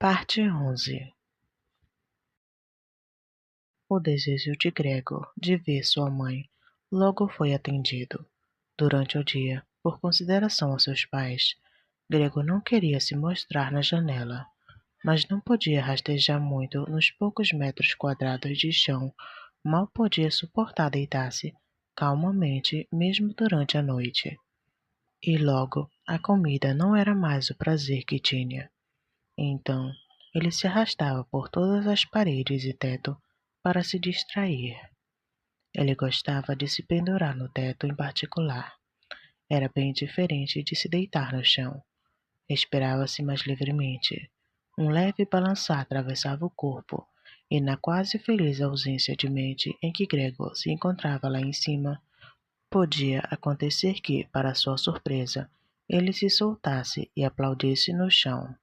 Parte 11. O desejo de Gregor de ver sua mãe logo foi atendido. Durante o dia, por consideração aos seus pais, Gregor não queria se mostrar na janela, mas não podia rastejar muito nos poucos metros quadrados de chão, mal podia suportar deitar-se calmamente mesmo durante a noite. E logo, a comida não era mais o prazer que tinha. Então, ele se arrastava por todas as paredes e teto para se distrair. Ele gostava de se pendurar no teto em particular. Era bem diferente de se deitar no chão. Respirava-se mais livremente. Um leve balançar atravessava o corpo, e na quase feliz ausência de mente em que Gregor se encontrava lá em cima, podia acontecer que, para sua surpresa, ele se soltasse e aplaudisse no chão.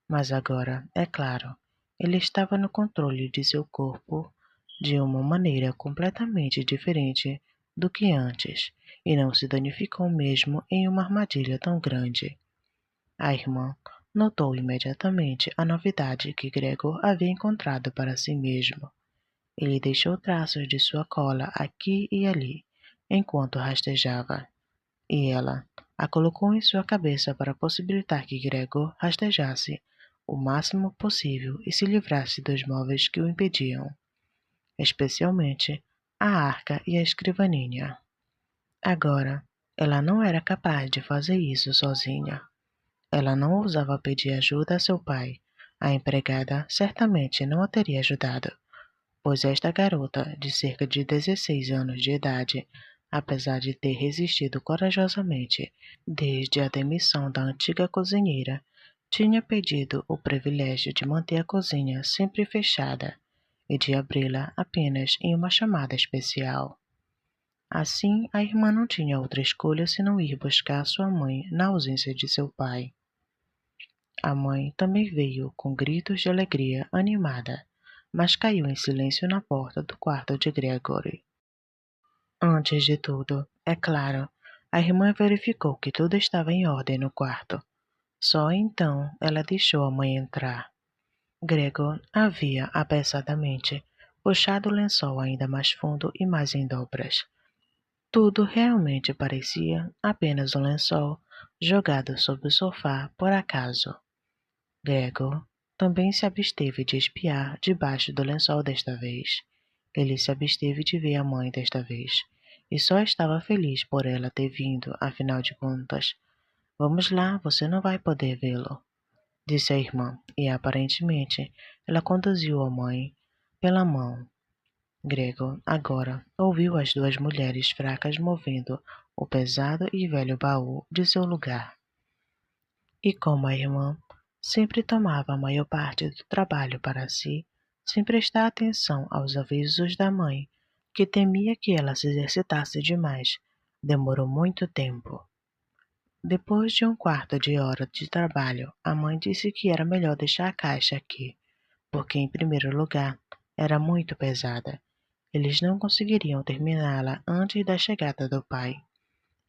Mas agora, é claro, ele estava no controle de seu corpo de uma maneira completamente diferente do que antes, e não se danificou mesmo em uma armadilha tão grande. A irmã notou imediatamente a novidade que Gregor havia encontrado para si mesmo. Ele deixou traços de sua cola aqui e ali, enquanto rastejava, e ela a colocou em sua cabeça para possibilitar que Gregor rastejasse o máximo possível e se livrasse dos móveis que o impediam, especialmente a arca e a escrivaninha. Agora, ela não era capaz de fazer isso sozinha. Ela não ousava pedir ajuda a seu pai. A empregada certamente não a teria ajudado, pois esta garota, de cerca de 16 anos de idade, apesar de ter resistido corajosamente desde a demissão da antiga cozinheira, tinha pedido o privilégio de manter a cozinha sempre fechada e de abri-la apenas em uma chamada especial. Assim, a irmã não tinha outra escolha senão ir buscar sua mãe na ausência de seu pai. A mãe também veio com gritos de alegria animada, mas caiu em silêncio na porta do quarto de Gregory. Antes de tudo, é claro, a irmã verificou que tudo estava em ordem no quarto. Só então ela deixou a mãe entrar. Gregor havia apressadamente puxado o lençol ainda mais fundo e mais em dobras. Tudo realmente parecia apenas um lençol jogado sobre o sofá por acaso. Gregor também se absteve de espiar debaixo do lençol desta vez. Ele se absteve de ver a mãe desta vez, e só estava feliz por ela ter vindo, afinal de contas. Vamos lá, você não vai poder vê-lo, disse a irmã, e aparentemente ela conduziu a mãe pela mão. Gregor agora ouviu as duas mulheres fracas movendo o pesado e velho baú de seu lugar. E como a irmã sempre tomava a maior parte do trabalho para si, sem prestar atenção aos avisos da mãe, que temia que ela se exercitasse demais, demorou muito tempo. Depois de um quarto de hora de trabalho, a mãe disse que era melhor deixar a caixa aqui, porque, em primeiro lugar, era muito pesada. Eles não conseguiriam terminá-la antes da chegada do pai.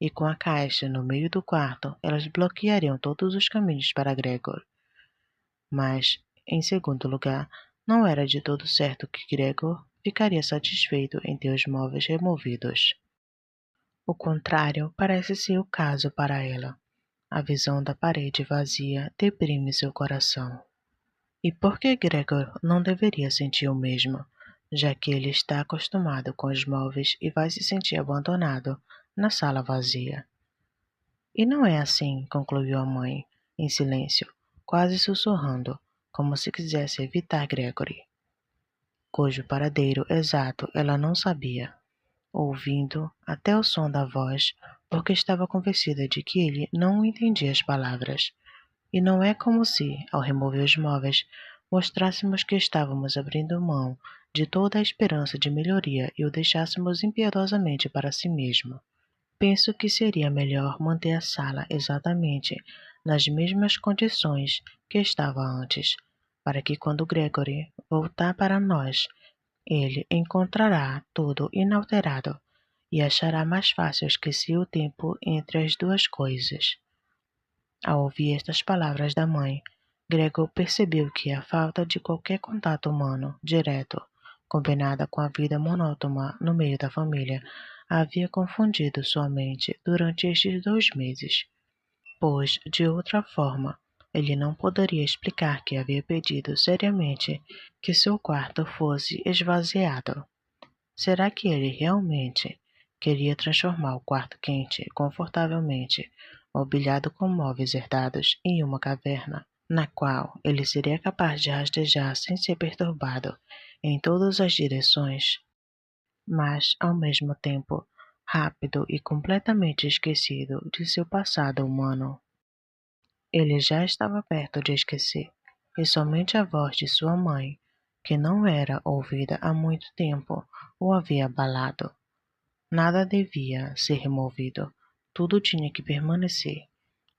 E com a caixa no meio do quarto, elas bloqueariam todos os caminhos para Gregor. Mas, em segundo lugar, não era de todo certo que Gregor ficaria satisfeito em ter os móveis removidos. O contrário parece ser o caso para ela. A visão da parede vazia deprime seu coração. E por que Gregor não deveria sentir o mesmo, já que ele está acostumado com os móveis e vai se sentir abandonado na sala vazia? E não é assim, concluiu a mãe, em silêncio, quase sussurrando, como se quisesse evitar Gregory, cujo paradeiro exato ela não sabia, ouvindo até o som da voz, porque estava convencida de que ele não entendia as palavras. E não é como se, ao remover os móveis, mostrássemos que estávamos abrindo mão de toda a esperança de melhoria e o deixássemos impiedosamente para si mesmo. Penso que seria melhor manter a sala exatamente nas mesmas condições que estava antes, para que quando Gregory voltar para nós, ele encontrará tudo inalterado e achará mais fácil esquecer o tempo entre as duas coisas. Ao ouvir estas palavras da mãe, Gregor percebeu que a falta de qualquer contato humano direto, combinada com a vida monótona no meio da família, havia confundido sua mente durante estes 2 meses, pois, de outra forma, ele não poderia explicar que havia pedido seriamente que seu quarto fosse esvaziado. Será que ele realmente queria transformar o quarto quente, confortavelmente mobiliado com móveis herdados em uma caverna, na qual ele seria capaz de rastejar sem ser perturbado em todas as direções, mas, ao mesmo tempo, rápido e completamente esquecido de seu passado humano? Ele já estava perto de esquecer, e somente a voz de sua mãe, que não era ouvida há muito tempo, o havia abalado. Nada devia ser removido, tudo tinha que permanecer.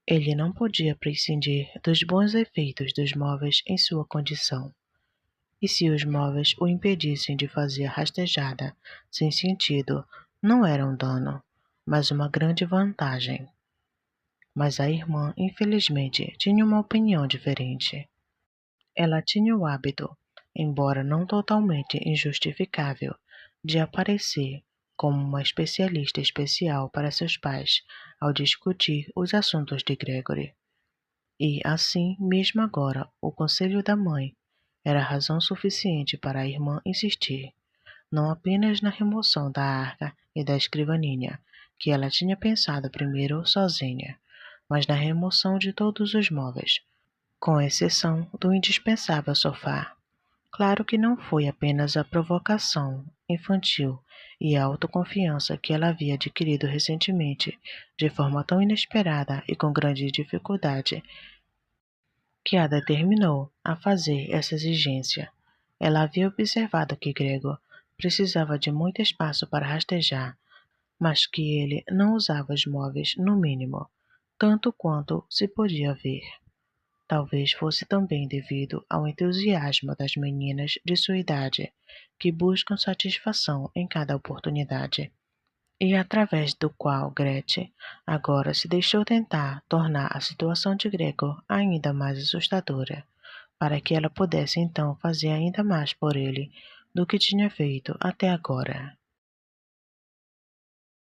Ele não podia prescindir dos bons efeitos dos móveis em sua condição. E se os móveis o impedissem de fazer a rastejada sem sentido, não era um dano, mas uma grande vantagem. Mas a irmã, infelizmente, tinha uma opinião diferente. Ela tinha o hábito, embora não totalmente injustificável, de aparecer como uma especialista especial para seus pais ao discutir os assuntos de Gregory. E, assim, mesmo agora, o conselho da mãe era razão suficiente para a irmã insistir, não apenas na remoção da arca e da escrivaninha, que ela tinha pensado primeiro sozinha, mas na remoção de todos os móveis, com exceção do indispensável sofá. Claro que não foi apenas a provocação infantil e a autoconfiança que ela havia adquirido recentemente, de forma tão inesperada e com grande dificuldade, que a determinou a fazer essa exigência. Ela havia observado que Gregor precisava de muito espaço para rastejar, mas que ele não usava os móveis no mínimo, tanto quanto se podia ver. Talvez fosse também devido ao entusiasmo das meninas de sua idade, que buscam satisfação em cada oportunidade, e através do qual Gretchen agora se deixou tentar tornar a situação de Gregor ainda mais assustadora, para que ela pudesse então fazer ainda mais por ele do que tinha feito até agora.